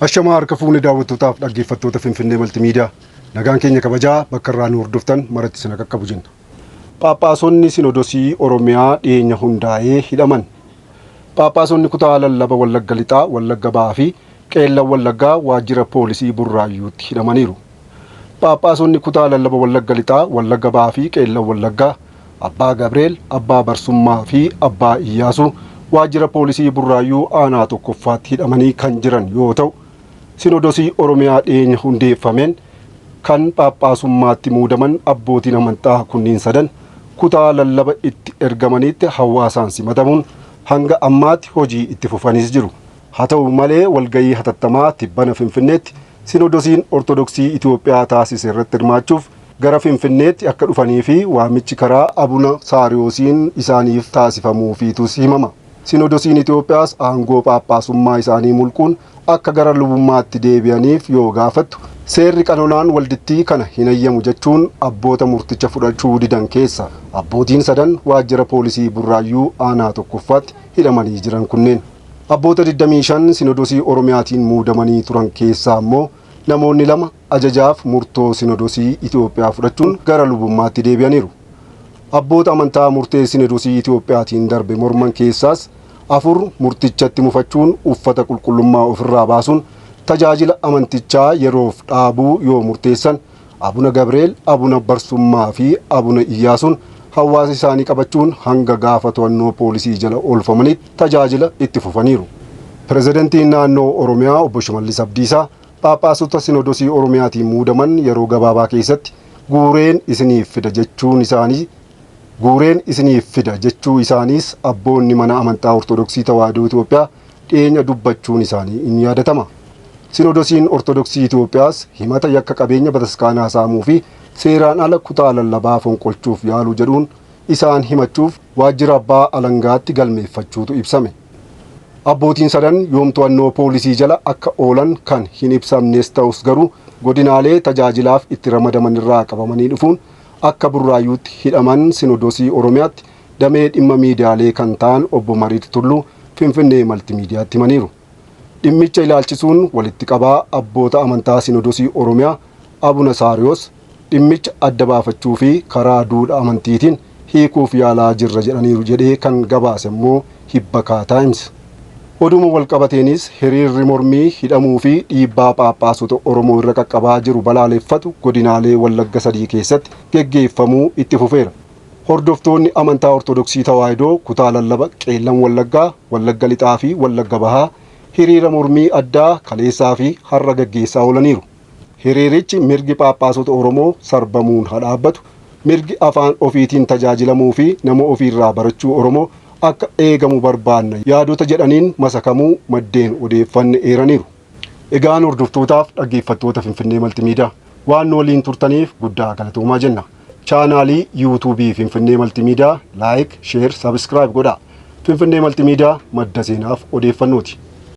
Ashama harka fuuni daawwattootaaf dhaggeeffattoota Finfinnee Maltiimiidiyaa nagaan keenya kabajaa bakka irraa nu hordoftan maratti isin qaqqabu jenna. Phaaphaasonni Sinodosii Oromiyaa dhiyeenya hundaa'ee hidhaman. Phaaphaasonni kutaa lallaba Wallagga Lixaa, Wallagga Bahaa fi Qeellam Wallaggaa waajjira poolisii Burraayyuutti hidhamaniiru. Phaaphaasonni kutaa lallaba Wallagga Lixaa, Wallagga Bahaa fi Qeellam Wallaggaa Abbaa Gabreel, Abbaa Barsummaa fi Abbaa Iyyaasuu waajjira poolisii Burraayyuu aanaa tokkoffaatti hidhamanii kan jiran yoo ta'u, Sinodosii Oromiyaa dhiyeenya hundeeffameen kan Phaaphaasummaatti muudaman abbootiin amantaa kunniin sadan kutaa lallaba itti ergamaniitti hawaasaan simatamuun hanga ammaatti hojii itti fufanis jiru. Haa ta'u malee walgayii hatattamaa tibbana Finfinneetti Sinodosiin Ortodoksii Itoophiyaa taasise irratti hirmaachuuf gara Finfinneetti akka dhufanii fi waamichi karaa Abuna Saariyoosiin isaaniif taasifamuufiitus himama. Sinodosiin Itoophiyaas aangoo Phaaphaasummaa isaanii mulquun akka gara lubummaatti deebi'aniif yoo gaafattu seerri qanoonaan waldittii kana hin ayyamu jechuun abboota murticha fudhachuu didan keessa abbootiin sadan waajjira poolisii Burraayyuu aanaa tokkoffaatti hidhamanii jiran kunneen. Abboota 25 Sinodosii Oromiyaatiin muudamanii turan keessaa immoo namoonni lama ajajaaf murtoo Sinodosii Itoophiyaa fudhachuun gara lubummaatti deebi'aniiru. Abboota amantaa murtee Sinodosii Itoophiyaatiin darbe morman keessaas 4 murtichatti mufachuun uffata qulqullummaa ofirraa baasuun tajaajila amantichaa yeroof dhaabuu yoo murteessan Abuna Gabreel, Abuna Barsummaa fi Abuna Iyyaasuun hawaasa isaanii qabachuun hanga gaafa to'annoo poolisii jala oolfamanitti tajaajila itti fufaniiru. Pirezidantiin naannoo Oromiyaa Obbo Shimallis Abdiisaa Phaaphaasota Sinodosii Oromiyaatiin muudaman yeroo gabaabaa keessatti guureen isiniif fida jechuu isaaniis abboonni mana amantaa Ortodoksii Tawaahidoo Itoophiyaa dhiyeenya dubbachuun isaanii in yaadatama. Sinodosiin Ortodoksii Itoophiyaas himata yakka qabeenya bataskaanaa saamuu fi seeraan ala kutaa lallabaa fonqolchuuf yaaluu jedhuun isaan himachuuf waajjira abbaa alangaatti galmeeffachuutu ibsame. Abbootiin sadan yoom to'annoo poolisii jala akka oolan kan hin ibsamnes ta'us garuu godinaalee tajaajilaaf itti ramadaman irraa qabamanii dhufuun akka Burraayyuutti hidhaman Sinodosii Oromiyaatti damee dhimma miidiyaalee kan ta'an Obbo Mariit Tulluu Finfinnee Maltiimiidiyaatti himaniiru. Dhimmicha ilaalchisuun walitti qabaa abboota amantaa Sinodosii Oromiyaa Abuna Saariyoos dhimmicha adda baafachuu fi karaa duudhaa amantiitiin hiikuuf yaalaa jirra jedhaniiru jedhee kan gabaase immoo Hibbakaa Taayims. Oduma walqabateenis hiriirri mormii hidhamuu fi dhiibbaa Phaaphaasota Oromoo irra qaqqabaa jiru balaaleffatu godinaalee Wallagga 3 keessatti geggeeffamuu itti fufeera. Hordoftoonni amantaa Ortodoksii Tawaahidoo kutaa lallaba Qeellam Wallaggaa, Wallagga Lixaa fi Wallagga Bahaa hiriira mormii addaa kaleessaa fi har'a gaggeessaa oolaniiru. Hiriirichi mirgi Phaaphaasota Oromoo sarbamuun haa dhaabbatu, mirgi afaan ofiitiin tajaajilamuu fi nama ofiirraa barachuu Oromoo akka eegamu barbaanna yaadota jedhaniin masakamuu maddeen odeeffanne eeraniiru. Egaan hordoftootaaf dhaggeeffattoota Finfinnee Maltiimiidiyaa waan waliin turtaniif guddaa galatoomaa jenna. Chaanaalii YouTube Finfinnee Maltiimiidiyaa like, share, subscribe godhaa. Finfinnee Maltiimiidiyaa madda seenaaf odeeffannooti.